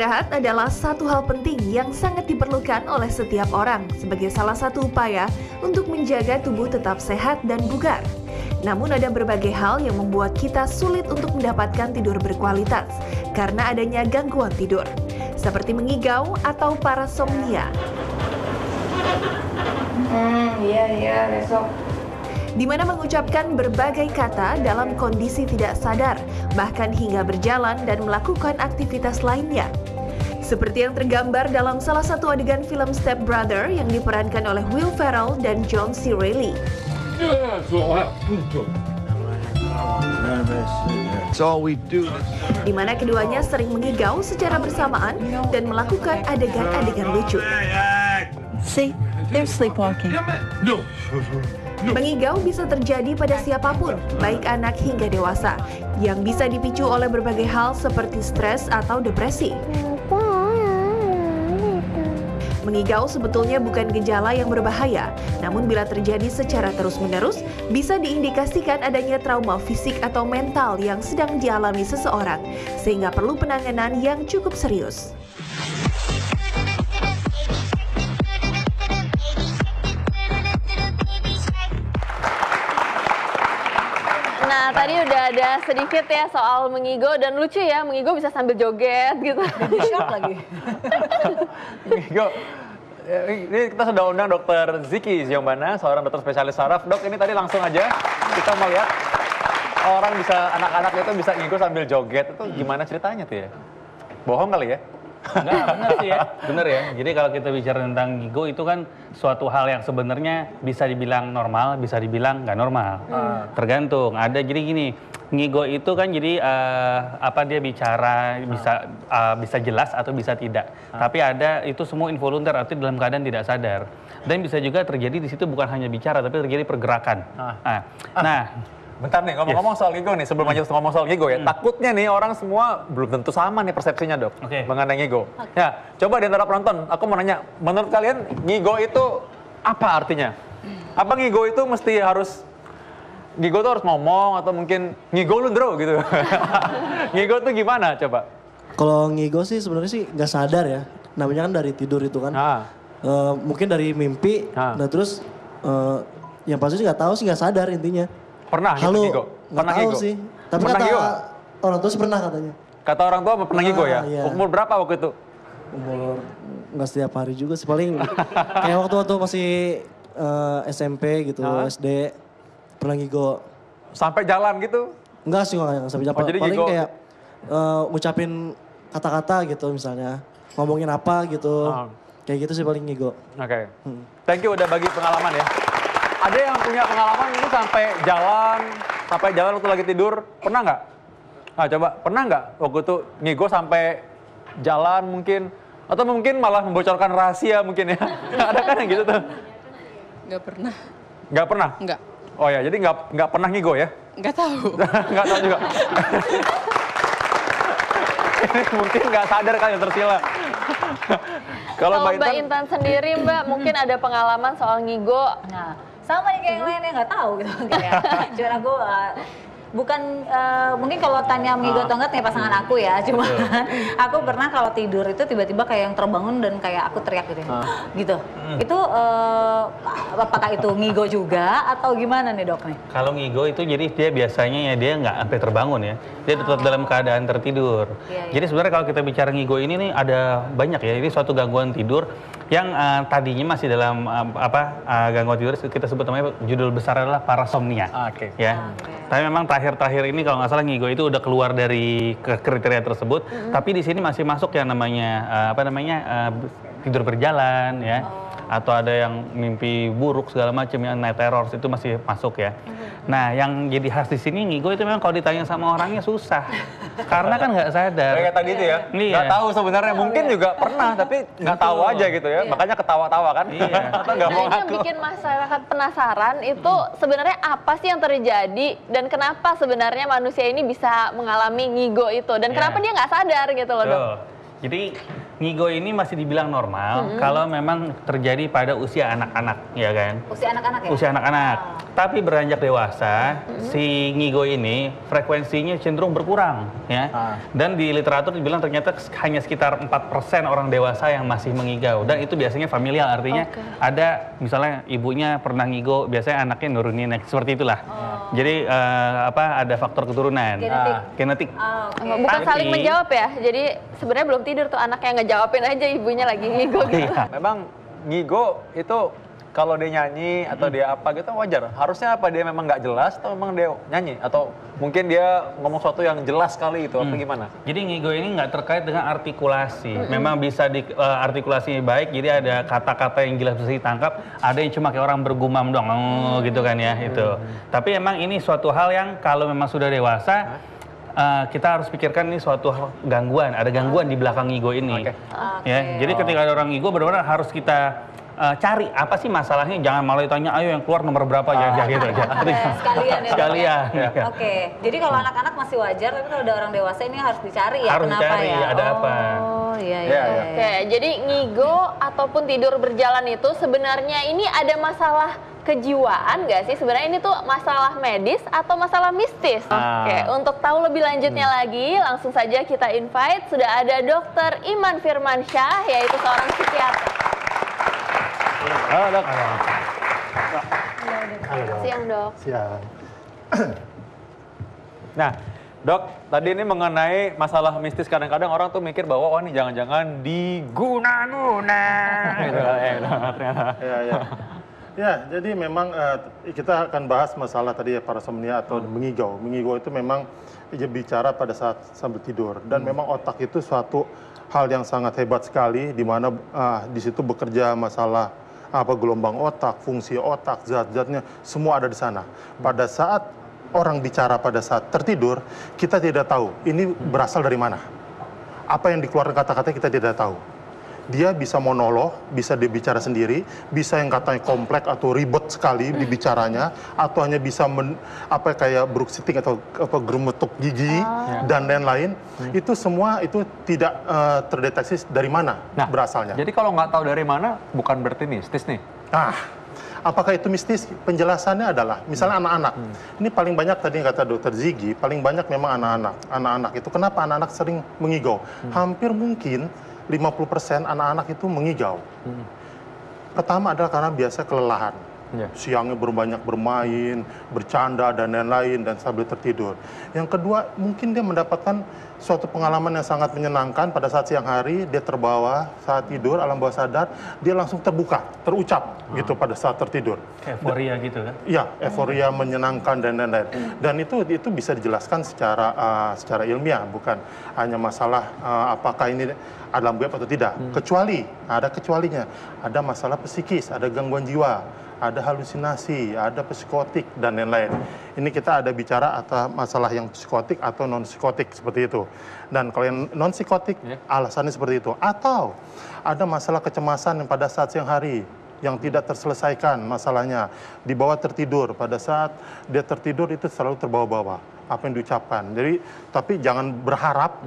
Istirahat adalah satu hal penting yang sangat diperlukan oleh setiap orang sebagai salah satu upaya untuk menjaga tubuh tetap sehat dan bugar. Namun ada berbagai hal yang membuat kita sulit untuk mendapatkan tidur berkualitas karena adanya gangguan tidur, seperti mengigau atau parasomnia. Iya, besok. Di mana mengucapkan berbagai kata dalam kondisi tidak sadar, bahkan hingga berjalan dan melakukan aktivitas lainnya. Seperti yang tergambar dalam salah satu adegan film Step Brother yang diperankan oleh Will Ferrell dan John C. Reilly. Di mana keduanya sering mengigau secara bersamaan dan melakukan adegan-adegan lucu. See, they're sleepwalking. Mengigau bisa terjadi pada siapapun, baik anak hingga dewasa, yang bisa dipicu oleh berbagai hal seperti stres atau depresi. Mengigau sebetulnya bukan gejala yang berbahaya, namun bila terjadi secara terus-menerus, bisa diindikasikan adanya trauma fisik atau mental yang sedang dialami seseorang, sehingga perlu penanganan yang cukup serius. Nah, tadi udah ada sedikit ya soal mengigo dan lucu ya, mengigo bisa sambil joget gitu. Jadi shock lagi. Mengigo. Ini kita sudah undang Dr. Ziki Ziombana, seorang dokter spesialis saraf. Dok, ini tadi langsung aja kita melihat orang bisa, anak-anak itu bisa ngigo sambil joget. Itu gimana ceritanya tuh ya? Bohong kali ya? Enggak, bener sih ya. Bener ya. Jadi kalau kita bicara tentang ngigo itu kan suatu hal yang sebenarnya bisa dibilang normal, bisa dibilang nggak normal. Tergantung. Ada jadi gini, ngigo itu kan jadi apa dia bicara bisa jelas atau bisa tidak. Tapi ada itu semua involunter artinya dalam keadaan tidak sadar. Dan bisa juga terjadi di situ bukan hanya bicara tapi terjadi pergerakan. Bentar nih, ngomong-ngomong soal ngigo nih, sebelum lanjut ngomong soal ngigo ya, takutnya nih orang semua belum tentu sama nih persepsinya dok, mengenai ngigo. Ya, coba di antara penonton, aku mau nanya, menurut kalian ngigo itu apa artinya? Apa ngigo itu mesti harus, ngigo tuh harus ngomong atau mungkin ngigo lu bro gitu? Ngigo tuh gimana coba? Kalau ngigo sih sebenarnya sih nggak sadar ya, namanya kan dari tidur itu kan. Mungkin dari mimpi, nah terus yang pasti sih nggak tahu sih nggak sadar intinya. Pernah gitu ngigo? Pernah tahu sih. Tapi pernah kata ngigo? orang tua sih pernah katanya. Kata orang tua pernah ngigo ya? Iya. Umur berapa waktu itu? Umur nggak setiap hari juga sih, paling kayak waktu masih SMP gitu, SD pernah ngigo. Sampai jalan gitu? Enggak sih, nggak sampai jalan. Jadi paling ngigo kayak ngucapin kata-kata gitu misalnya, ngomongin apa gitu. Kayak gitu sih paling ngigo. Oke. Thank you udah bagi pengalaman ya. Ada yang punya pengalaman ini sampai jalan waktu lagi tidur, pernah nggak? Nah coba, pernah nggak waktu itu ngigo sampai jalan mungkin? Atau mungkin malah membocorkan rahasia mungkin ya? Ada kan yang gitu tuh? Nggak pernah. Nggak pernah? Nggak. Oh ya, jadi nggak pernah ngigo ya? Nggak tahu. Nggak tahu juga. Mungkin nggak sadar kali tersila. Kalau Mbak Intan sendiri Mbak, mungkin ada pengalaman soal ngigo. Nah, sama nih kayak yang lainnya nggak tahu gitu. Cuman aku bukan mungkin kalau tanya mengigo atau enggak tanya pasangan aku ya, cuman aku pernah kalau tidur itu tiba-tiba kayak yang terbangun dan kayak aku teriak gitu. Gitu. Itu apakah itu ngigo juga atau gimana nih dok nih? Kalau ngigo itu jadi dia biasanya ya dia nggak sampai terbangun ya. Dia tetap dalam keadaan tertidur. Jadi sebenarnya kalau kita bicara ngigo ini nih ada banyak ya. Ini suatu gangguan tidur yang tadinya masih dalam gangguan tidur kita sebut namanya judul besar adalah parasomnia. Ya. Tapi memang terakhir-terakhir ini kalau nggak salah ngigo itu udah keluar dari kriteria tersebut. Tapi di sini masih masuk yang namanya tidur berjalan ya. Atau ada yang mimpi buruk segala macam yang night terrors itu masih masuk ya. Nah, yang jadi khas di sini ngigo itu memang kalau ditanya sama orangnya susah. Karena kan nggak sadar. Kayak tadi itu ya, nggak tahu sebenarnya. Mungkin juga pernah, tapi nggak tahu aja gitu ya. Makanya ketawa-tawa kan. Atau nggak mau ngaku. Yang bikin masyarakat penasaran itu sebenarnya apa sih yang terjadi dan kenapa sebenarnya manusia ini bisa mengalami ngigo itu dan kenapa dia nggak sadar gitu loh dok. Jadi ngigo ini masih dibilang normal kalau memang terjadi pada usia anak-anak, ya kan? Usia anak-anak ya? Usia anak-anak. Tapi beranjak dewasa, si ngigo ini frekuensinya cenderung berkurang, ya. Dan di literatur dibilang ternyata hanya sekitar 4% orang dewasa yang masih mengigau. Dan itu biasanya familial, artinya ada misalnya ibunya pernah ngigo, biasanya anaknya nurunin, seperti itulah. Jadi ada faktor keturunan. Genetik. Bukan saling menjawab ya. Jadi sebenarnya belum tidur tuh anaknya ngejawabin aja ibunya lagi ngigo gitu. Memang ngigo itu kalau dia nyanyi atau dia apa gitu wajar. Harusnya apa dia memang nggak jelas atau memang dia nyanyi atau mungkin dia ngomong sesuatu yang jelas sekali itu atau gimana? Jadi ngigo ini nggak terkait dengan artikulasi. Memang bisa artikulasinya baik. Jadi ada kata-kata yang jelas bisa ditangkap. Ada yang cuma kayak orang bergumam dong, gitu kan ya itu. Tapi emang ini suatu hal yang kalau memang sudah dewasa. Kita harus pikirkan ini suatu gangguan, ada gangguan di belakang ego ini. Ya, jadi ketika ada orang ego benar-benar harus kita cari apa sih masalahnya, jangan malah ditanya ayo yang keluar nomor berapa ya gitu aja. Sekalian ya. Sekalian. Oke. Jadi kalau anak-anak masih wajar, tapi kalau udah orang dewasa ini harus dicari ya harus kenapa dicari, ya? ada apa. Oh iya. Oke, jadi ngigo ataupun tidur berjalan itu sebenarnya ini ada masalah kejiwaan nggak sih? Sebenarnya ini tuh masalah medis atau masalah mistis? Oke, untuk tahu lebih lanjutnya lagi, langsung saja kita invite, sudah ada Dr. Iman Firmansyah, yaitu seorang psikiater. Halo dok. Siang dok. Siang. Nah, dok, tadi ini mengenai masalah mistis, kadang-kadang orang tuh mikir bahwa oh ini jangan-jangan diguna-guna. Gitu, ternyata. Ya. Ya, jadi memang kita akan bahas masalah tadi ya parasomnia atau mengigau. Mengigau itu memang bicara pada saat sambil tidur dan memang otak itu suatu hal yang sangat hebat sekali di mana di situ bekerja masalah gelombang otak, fungsi otak, zat-zatnya semua ada di sana. Pada saat orang bicara pada saat tertidur, kita tidak tahu ini berasal dari mana. Apa yang dikeluarkan kata-kata kita tidak tahu. Dia bisa monolog, bisa dibicara sendiri, bisa yang katanya kompleks atau ribet sekali dibicaranya, atau hanya bisa kayak bruxisting atau gemetuk gigi dan lain-lain. Itu semua itu tidak terdeteksi dari mana berasalnya. Jadi kalau nggak tahu dari mana, bukan berarti mistis nih. Apakah itu mistis? Penjelasannya adalah, misalnya anak-anak. Ini paling banyak tadi yang kata Dr. Ziggy, paling banyak memang anak-anak. Anak-anak itu kenapa anak-anak sering mengigau? Hampir mungkin 50% anak-anak itu mengigau. Pertama adalah karena biasa kelelahan. Siangnya banyak bermain, bercanda, dan lain-lain, dan sambil tertidur. Yang kedua, mungkin dia mendapatkan suatu pengalaman yang sangat menyenangkan pada saat siang hari, dia terbawa saat tidur, alam bawah sadar, dia langsung terbuka, terucap gitu pada saat tertidur. Euforia gitu kan? Iya, euforia menyenangkan dan lain-lain. Dan itu bisa dijelaskan secara ilmiah, bukan hanya masalah apakah ini alam gaib atau tidak. Kecuali, ada kecualinya, ada masalah psikis, ada gangguan jiwa, ada halusinasi, ada psikotik, dan lain-lain. Ini kita ada bicara atau masalah yang psikotik atau non-psikotik, seperti itu. Dan kalau yang non-psikotik, alasannya seperti itu. Atau ada masalah kecemasan yang pada saat siang hari, yang tidak terselesaikan masalahnya. Di bawah tertidur, pada saat dia tertidur itu selalu terbawa-bawa apa yang diucapkan. Jadi, tapi jangan berharap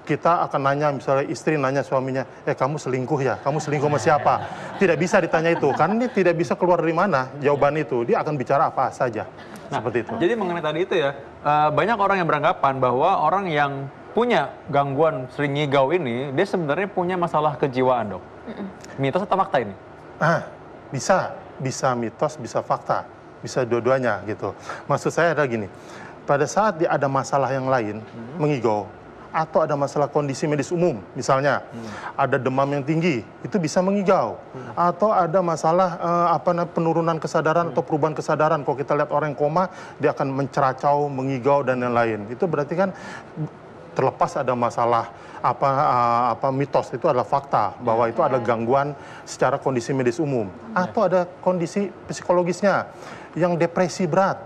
kita akan nanya, misalnya istri nanya suaminya, kamu selingkuh ya? Kamu selingkuh sama siapa? Tidak bisa ditanya itu, karena ini tidak bisa keluar dari mana jawaban itu. Dia akan bicara apa saja, seperti itu. Jadi mengenai tadi itu ya, banyak orang yang beranggapan bahwa orang yang punya gangguan sering ngigau ini, dia sebenarnya punya masalah kejiwaan, dok. Mitos atau fakta ini? Bisa mitos, bisa fakta, bisa dua-duanya gitu. Maksud saya adalah gini, pada saat dia ada masalah yang lain, mengigau, atau ada masalah kondisi medis umum, misalnya ada demam yang tinggi, itu bisa mengigau. Atau ada masalah penurunan kesadaran atau perubahan kesadaran. Kalau kita lihat orang yang koma, dia akan menceracau, mengigau, dan lain-lain. Itu berarti kan terlepas ada masalah mitos, itu adalah fakta bahwa itu adalah gangguan secara kondisi medis umum. Atau ada kondisi psikologisnya yang depresi berat,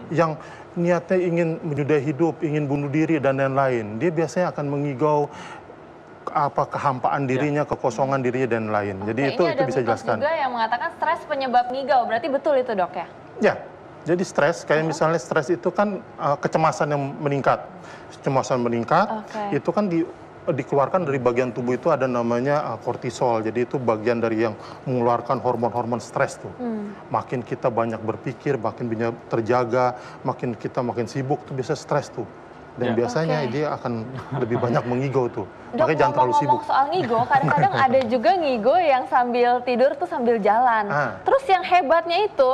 yang niatnya ingin menyudahi hidup, ingin bunuh diri, dan lain-lain. Dia biasanya akan mengigau kehampaan dirinya, kekosongan dirinya, dan lain. Jadi itu bisa dijelaskan. Ada juga yang mengatakan stres penyebab ngigau. Berarti betul itu, dok ya? Ya, jadi stres, kayak misalnya stres itu kan kecemasan yang meningkat. Kecemasan meningkat, itu kan dikeluarkan dari bagian tubuh itu ada namanya kortisol. Jadi itu bagian dari yang mengeluarkan hormon-hormon stres tuh. Makin kita banyak berpikir, makin banyak terjaga, makin kita makin sibuk tuh bisa stres tuh. Dan biasanya dia akan lebih banyak mengigau tuh. Dok, makanya jangan terlalu sibuk. Soal ngigo, kadang-kadang ada juga ngigo yang sambil tidur tuh sambil jalan. Terus yang hebatnya itu,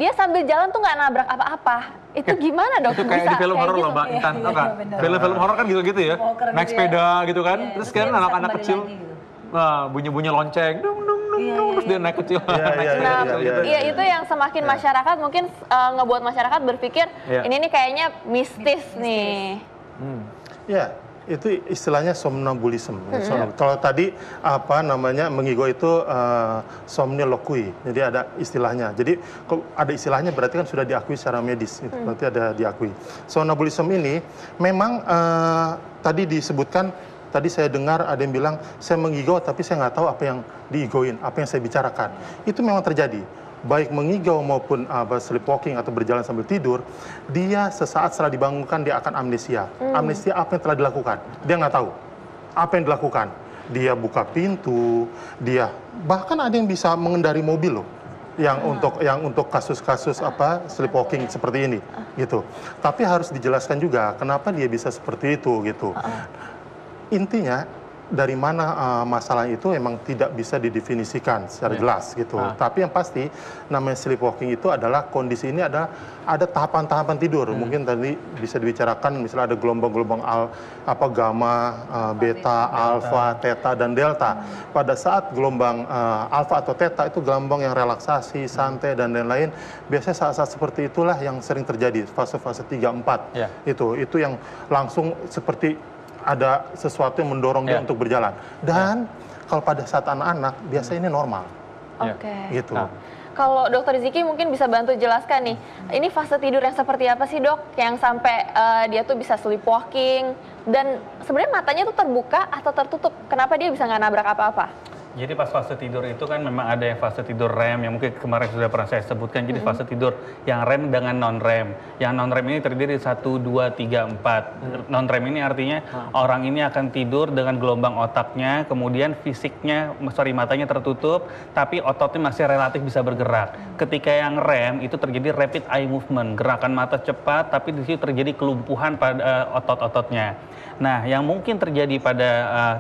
dia sambil jalan tuh nggak nabrak apa-apa. Itu gimana dok? Itu kayak di film horor loh Mbak Intan, tau nggak? Film-film horor kan gitu-gitu ya, naik sepeda gitu kan. Terus kan anak-anak kecil, bunyi-bunyi lonceng, terus dia naik kecil. Iya, itu yang semakin masyarakat mungkin ngebuat masyarakat berpikir ini nih kayaknya mistis nih. Ya, itu istilahnya somnambulisme. Kalau tadi apa namanya mengigau itu somniloquy. Jadi ada istilahnya. Jadi kalau ada istilahnya berarti kan sudah diakui secara medis. Itu berarti ada diakui. Somnambulisme ini memang tadi disebutkan. Tadi saya dengar ada yang bilang, saya mengigau tapi saya nggak tahu apa yang diigoin, apa yang saya bicarakan. Itu memang terjadi. Baik mengigau maupun sleepwalking atau berjalan sambil tidur, dia sesaat setelah dibangunkan dia akan amnesia. Amnesia apa yang telah dilakukan, dia nggak tahu. Apa yang dilakukan, dia buka pintu, dia bahkan ada yang bisa mengendari mobil loh. Yang untuk kasus-kasus sleepwalking seperti ini gitu. Tapi harus dijelaskan juga kenapa dia bisa seperti itu gitu. Intinya dari mana masalah itu memang tidak bisa didefinisikan secara jelas gitu. Tapi yang pasti namanya sleepwalking itu adalah kondisi ini ada tahapan-tahapan tidur. Mungkin tadi bisa dibicarakan misalnya ada gelombang-gelombang gamma, beta, alfa, theta dan delta. Pada saat gelombang alfa atau theta itu gelombang yang relaksasi, santai dan lain-lain. Biasanya saat-saat seperti itulah yang sering terjadi fase-fase 3-4. Itu yang langsung seperti ada sesuatu yang mendorong dia untuk berjalan. Dan kalau pada saat anak-anak, biasanya ini normal. Gitu. Kalau Dokter Ziki mungkin bisa bantu jelaskan nih, ini fase tidur yang seperti apa sih dok? Yang sampai dia tuh bisa sleepwalking, dan sebenarnya matanya tuh terbuka atau tertutup? Kenapa dia bisa nggak nabrak apa-apa? Jadi pas fase tidur itu kan memang ada yang fase tidur REM yang mungkin kemarin sudah pernah saya sebutkan. Jadi fase tidur yang REM dengan non-REM. Yang non-REM ini terdiri 1, 2, 3, 4. Non-REM ini artinya orang ini akan tidur dengan gelombang otaknya, kemudian fisiknya, matanya tertutup, tapi ototnya masih relatif bisa bergerak. Ketika yang REM itu terjadi rapid eye movement, gerakan mata cepat, tapi di situ terjadi kelumpuhan pada otot-ototnya. Nah, yang mungkin terjadi pada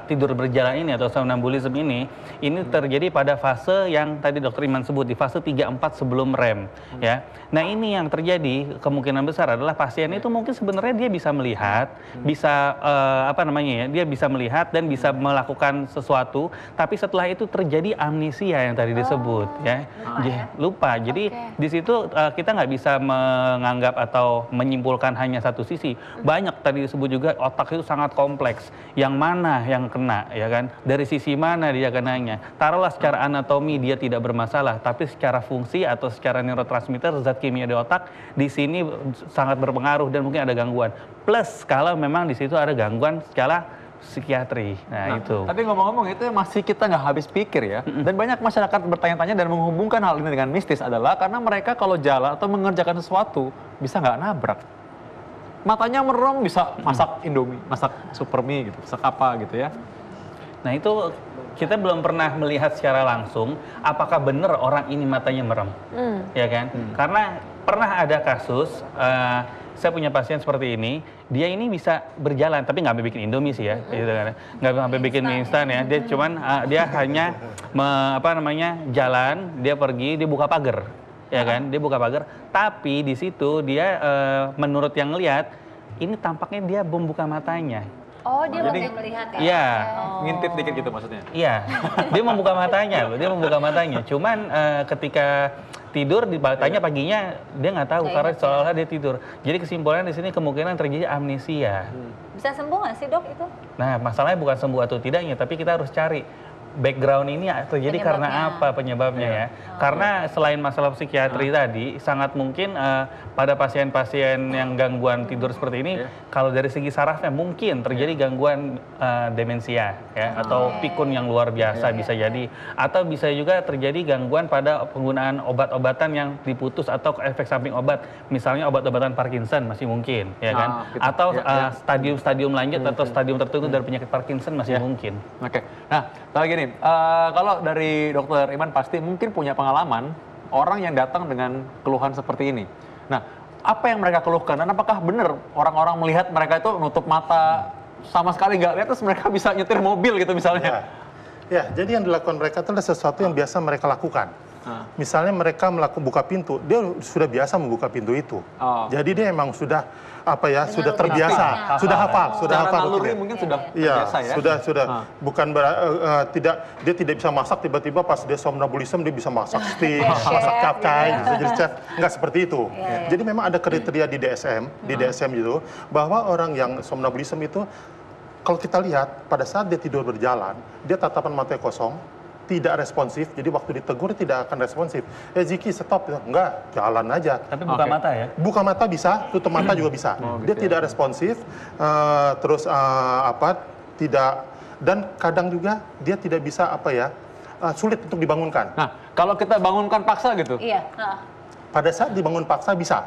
tidur berjalan ini atau somnambulisme ini terjadi pada fase yang tadi Dokter Iman sebut, di fase 3-4 sebelum REM. Ya. Nah, ini yang terjadi kemungkinan besar adalah pasien itu mungkin sebenarnya dia bisa melihat, bisa dia bisa melihat dan bisa melakukan sesuatu, tapi setelah itu terjadi amnesia yang tadi disebut. Lupa. Jadi di situ kita nggak bisa menganggap atau menyimpulkan hanya satu sisi. Banyak tadi disebut juga otak itu sangat kompleks. Yang mana yang kena, ya kan? Dari sisi mana dia kenanya? Taruhlah secara anatomi dia tidak bermasalah, tapi secara fungsi atau secara neurotransmitter, zat kimia di otak di sini sangat berpengaruh dan mungkin ada gangguan. Plus kalau memang di situ ada gangguan secara psikiatri. Nah itu. Tapi ngomong-ngomong itu masih kita nggak habis pikir ya. Dan banyak masyarakat bertanya-tanya dan menghubungkan hal ini dengan mistis adalah karena mereka kalau jalan atau mengerjakan sesuatu bisa nggak nabrak. Matanya merem, bisa masak Indomie, masak super mie gitu, masak apa gitu ya. Nah itu kita belum pernah melihat secara langsung apakah benar orang ini matanya merem, ya kan? Karena pernah ada kasus, saya punya pasien seperti ini, dia ini bisa berjalan, tapi nggak sampai bikin Indomie sih ya, gitu kan? Nggak sampai bikin mie instan ya, dia cuman dia hanya jalan, dia pergi, dia buka pagar. Ya kan, dia buka pagar, tapi di situ dia menurut yang lihat ini tampaknya dia membuka matanya. Oh, dia jadi melihat ya? Iya. Ngintip dikit gitu maksudnya? Iya, dia membuka matanya loh, dia membuka matanya. Cuman ketika tidur ditanya paginya dia nggak tahu karena seolah-olah dia tidur. Jadi kesimpulan di sini kemungkinan terjadi amnesia. Bisa sembuh nggak sih dok itu? Nah, masalahnya bukan sembuh atau tidaknya, tapi kita harus cari background ini terjadi karena apa penyebabnya ya? Karena selain masalah psikiatri tadi, sangat mungkin pada pasien-pasien yang gangguan tidur seperti ini, kalau dari segi sarafnya mungkin terjadi gangguan demensia ya, atau pikun yang luar biasa bisa jadi, atau bisa juga terjadi gangguan pada penggunaan obat-obatan yang diputus atau efek samping obat, misalnya obat-obatan Parkinson masih mungkin, ya kan? Atau stadium-stadium lanjut atau stadium tertentu dari penyakit Parkinson masih mungkin. Oke. Nah, kalau gini, kalau dari Dokter Iman pasti mungkin punya pengalaman orang yang datang dengan keluhan seperti ini. Nah, apa yang mereka keluhkan dan apakah benar orang-orang melihat mereka itu nutup mata sama sekali nggak lihat terus mereka bisa nyetir mobil gitu misalnya? Ya, jadi yang dilakukan mereka itu adalah sesuatu yang biasa mereka lakukan. Misalnya mereka buka pintu, dia sudah biasa membuka pintu itu. Jadi dia memang sudah sudah terbiasa, sudah hafal naluri mungkin sudah terbiasa ya. Sudah. Bukan dia tidak bisa masak tiba-tiba pas dia somnambulisme dia bisa masak steak, masak capcay, bisa jadi chef. Enggak seperti itu. Jadi memang ada kriteria di DSM itu bahwa orang yang somnambulisme itu kalau kita lihat pada saat dia tidur berjalan, dia tatapan matanya kosong, tidak responsif, jadi waktu ditegur tidak akan responsif. Ziki stop, enggak, jalan aja. Tapi buka mata ya? Buka mata bisa, tutup mata juga bisa. Dia tidak responsif, tidak, dan kadang juga dia tidak bisa sulit untuk dibangunkan. Nah, kalau kita bangunkan paksa gitu? Iya. Pada saat dibangun paksa bisa.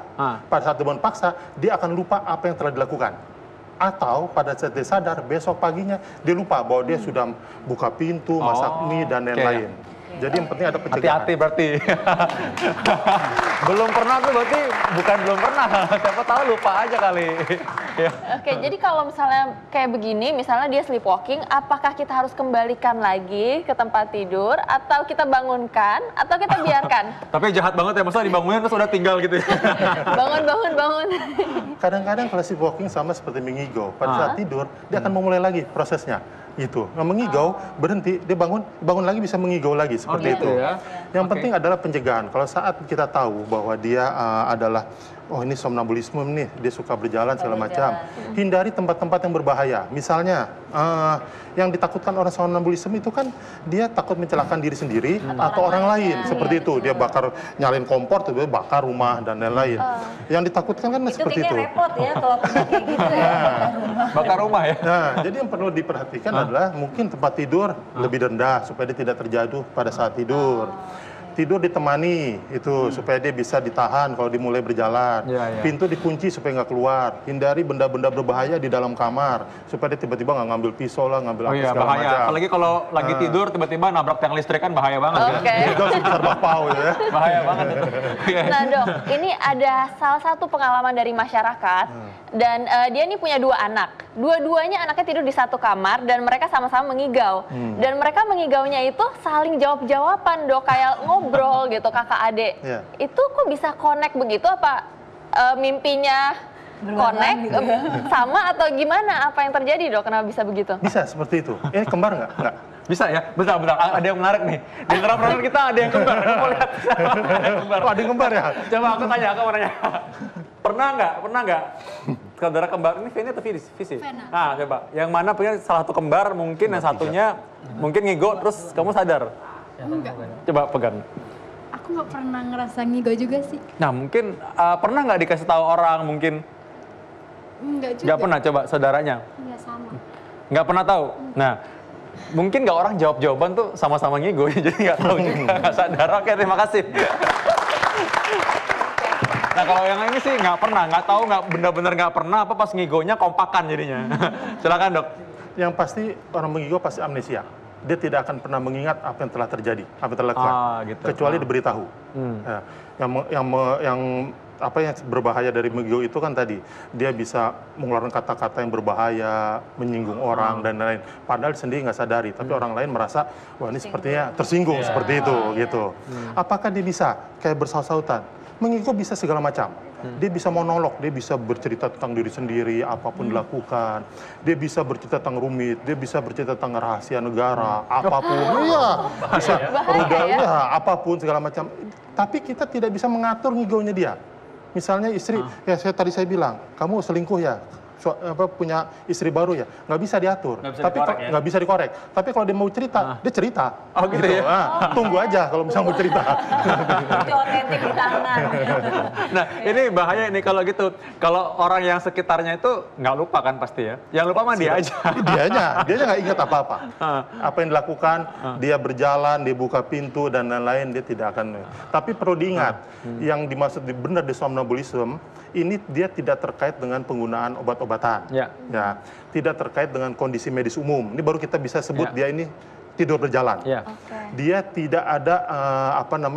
Pada saat dibangun paksa, dia akan lupa apa yang telah dilakukan. Atau pada saat dia sadar, besok paginya dia lupa bahwa dia sudah buka pintu, masak mie, dan lain-lain. Jadi yang penting ada pencegahan. Hati-hati berarti. Belum pernah tuh berarti bukan belum pernah. Siapa tahu lupa aja kali. Oke, jadi kalau misalnya kayak begini, misalnya dia sleepwalking, apakah kita harus kembalikan lagi ke tempat tidur, atau kita bangunkan, atau kita biarkan? Tapi jahat banget ya, masa dibangunin terus udah tinggal gitu ya. Bangun. Kadang-kadang kalau sleepwalking sama seperti mengigau. Pada saat tidur, dia akan memulai lagi prosesnya. Gitu. Nah, mengigau, berhenti, dia bangun lagi bisa mengigau lagi seperti itu. Ya? Yang penting adalah pencegahan. Kalau saat kita tahu bahwa dia adalah ini somnambulisme nih, dia suka berjalan segala macam. Hindari tempat-tempat yang berbahaya. Misalnya yang ditakutkan orang somnambulisme itu kan dia takut mencelakakan diri sendiri atau orang lain. Seperti itu, dia nyalain kompor, tiba-tiba bakar rumah dan lain-lain. Yang ditakutkan kan seperti itu. Itu repot ya kalau kayak gitu ya. Bakar rumah ya. Nah, jadi yang perlu diperhatikan adalah mungkin tempat tidur lebih rendah supaya dia tidak terjatuh pada saat tidur. Tidur ditemani itu supaya dia bisa ditahan kalau dimulai berjalan. Pintu dikunci supaya nggak keluar. Hindari benda-benda berbahaya di dalam kamar supaya dia tiba-tiba nggak ngambil pisau lah, ngambil apa segala bahaya. macam. Apalagi kalau lagi tidur tiba-tiba nabrak tiang listrik kan bahaya banget ya. Itu sebesar bapau ya. Bahaya banget itu. Nah Dok, ini ada salah satu pengalaman dari masyarakat dan dia ini punya 2 anak. Dua-duanya anaknya tidur di satu kamar dan mereka sama-sama mengigau. Dan mereka mengigaunya itu saling jawab-jawaban Dok, kayak ngobrol gitu kakak adik. Itu kok bisa connect begitu, apa mimpinya connect sama atau gimana, apa yang terjadi Dok, kenapa bisa begitu? Bisa seperti itu. Ini kembar nggak? Nggak. Bisa ya? Bentar. Ada yang menarik nih. Di antara penonton kita ada yang kembar. Aku mau lihat. Ada yang kembar ya? Coba aku mau nanya. Pernah nggak? Saudara kembar, ini Vena atau Visi? Nah, coba. Yang mana punya salah satu kembar, mungkin yang satunya mungkin ngigo, terus kamu sadar? Enggak. Coba pegang. Aku nggak pernah ngerasa ngigo juga sih. Nah, mungkin pernah nggak dikasih tahu orang mungkin? Enggak juga. Nggak pernah, coba saudaranya? Iya, sama. Nggak pernah tahu? Nah, mungkin nggak orang jawab-jawaban tuh sama-sama ngigo, jadi nggak tahu juga, nggak sadar. Oke, terima kasih. Nah, kalau yang ini sih nggak pernah, nggak tahu, nggak benar-benar nggak pernah, apa pas ngigonya kompakan jadinya. Silakan Dok. Yang pasti orang mengigo pasti amnesia. Dia tidak akan pernah mengingat apa yang telah terjadi, apa yang telah dilakukan, gitu. kecuali diberitahu. Ya, yang berbahaya dari mengigo itu kan tadi dia bisa mengeluarkan kata-kata yang berbahaya, menyinggung orang dan lain-lain. Padahal sendiri nggak sadari, tapi orang lain merasa wah ini sepertinya tersinggung seperti itu gitu. Apakah dia bisa kayak bersaut-sautan? Mengigo bisa segala macam. Dia bisa monolog, dia bisa bercerita tentang diri sendiri, apapun dilakukan. Dia bisa bercerita tentang rumit, dia bisa bercerita tentang rahasia negara, apapun. Iya, bisa apapun segala macam. Tapi kita tidak bisa mengatur ngigonya dia. Misalnya istri, tadi saya bilang, kamu selingkuh ya? punya istri baru ya, nggak bisa diatur. Nggak bisa dikorek. Tapi kalau dia mau cerita, dia cerita. Oh gitu ya? Tunggu aja kalau misalnya mau cerita. Itu otentik di tangan. Nah ini bahaya ini kalau gitu. Kalau orang yang sekitarnya itu nggak lupa kan pasti ya. Yang lupa mah dia aja. Dia nggak ingat apa-apa. Apa yang dilakukan, dia berjalan, dia buka pintu dan lain-lain, dia tidak akan. Tapi perlu diingat, yang dimaksud benar di somnambulisme, ini dia tidak terkait dengan penggunaan obat-obatan. Ya, tidak terkait dengan kondisi medis umum. Ini baru kita bisa sebut dia ini tidur berjalan. Dia tidak ada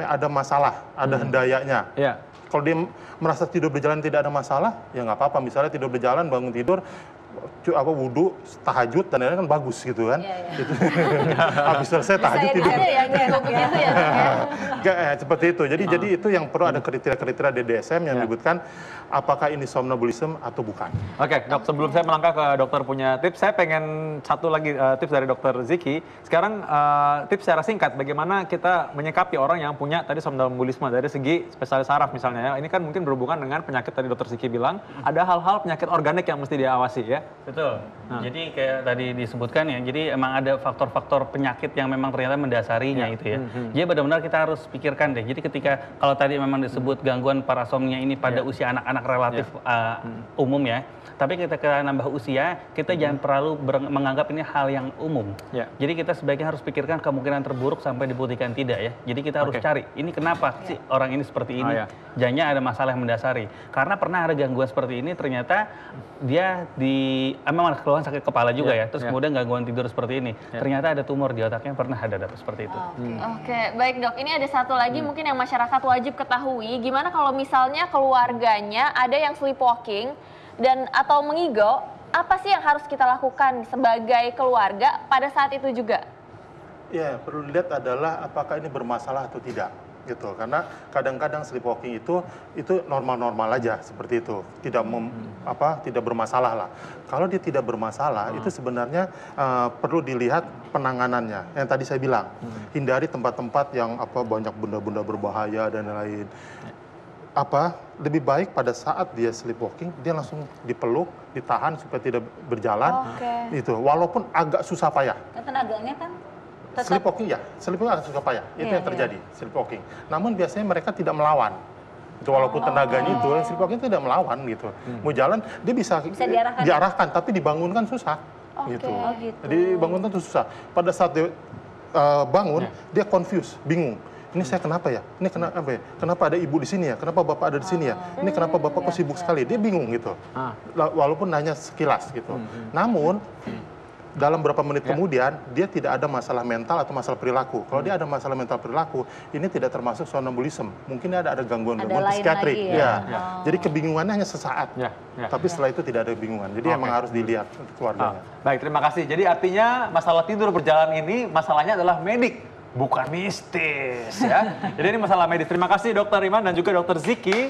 ada masalah, ada hendayanya. Kalau dia merasa tidur berjalan tidak ada masalah, ya nggak apa-apa. Misalnya tidur berjalan, bangun tidur, wudhu, tahajud dan lain-lain kan bagus gitu kan. Habis selesai tahajud tidur. Seperti itu. Jadi itu yang perlu ada kriteria-kriteria DSM yang menyebutkan apakah ini somnambulisme atau bukan. Oke, Dok, sebelum saya melangkah ke dokter punya tips, saya pengen satu lagi tips dari dokter Ziki. Sekarang tips secara singkat bagaimana kita menyikapi orang yang punya tadi somnambulisme dari segi spesialis saraf misalnya ya. Ini kan mungkin berhubungan dengan penyakit tadi dokter Ziki bilang, ada hal-hal penyakit organik yang mesti diawasi ya. Betul. Jadi kayak tadi disebutkan ya, jadi emang ada faktor-faktor penyakit yang memang ternyata mendasarinya itu ya. Jadi benar-benar kita harus pikirkan deh. Jadi ketika kalau tadi memang disebut gangguan parasomnia ini pada usia anak-anak relatif umum ya. Tapi kita nambah usia, kita jangan terlalu menganggap ini hal yang umum. Jadi kita sebaiknya harus pikirkan kemungkinan terburuk sampai dibuktikan tidak ya. Jadi kita harus cari, ini kenapa sih orang ini seperti ini? Jangan ada masalah yang mendasari. Karena pernah ada gangguan seperti ini, ternyata dia memang keluhan sakit kepala juga ya. Terus kemudian gangguan tidur seperti ini. Ternyata ada tumor di otaknya, pernah ada data seperti itu. Oke, baik Dok. Ini ada satu lagi mungkin yang masyarakat wajib ketahui. Gimana kalau misalnya keluarganya ada yang sleepwalking dan atau mengigo, apa sih yang harus kita lakukan sebagai keluarga pada saat itu juga? Ya, perlu dilihat adalah apakah ini bermasalah atau tidak, gitu. Karena kadang-kadang sleepwalking itu normal-normal aja seperti itu, tidak bermasalah lah. Kalau dia tidak bermasalah, itu sebenarnya perlu dilihat penanganannya. Yang tadi saya bilang, hindari tempat-tempat yang banyak benda-benda berbahaya dan lain-lain. Lebih baik pada saat dia sleepwalking dia langsung dipeluk, ditahan supaya tidak berjalan. Itu walaupun agak susah payah. Tenaganya kan tetap... Sleepwalking agak susah payah. Itu yang terjadi sleepwalking. Namun biasanya mereka tidak melawan. Itu walaupun tenaganya itu sleepwalking tidak melawan gitu. Mau jalan dia bisa diarahkan tapi dibangunkan susah. Gitu. Jadi bangunkan itu susah. Pada saat dia bangun dia confused, bingung. Ini saya kenapa ya? Ini kenapa ya? Kenapa ada ibu di sini ya? Kenapa bapak ada di sini ya? Ini kenapa bapak kok sibuk sekali? Dia bingung gitu. Walaupun hanya sekilas gitu. Namun dalam beberapa menit kemudian dia tidak ada masalah mental atau masalah perilaku. Kalau dia ada masalah mental perilaku, ini tidak termasuk somnambulisme. Mungkin ada gangguan-gangguan psikiatrik. Jadi kebingungannya hanya sesaat. Tapi setelah itu tidak ada kebingungan. Jadi emang harus dilihat keluarganya. Baik, terima kasih. Jadi artinya masalah tidur berjalan ini masalahnya adalah medik. Bukan mistis ya. Jadi ini masalah medis. Terima kasih Dokter Iman dan juga Dokter Ziki.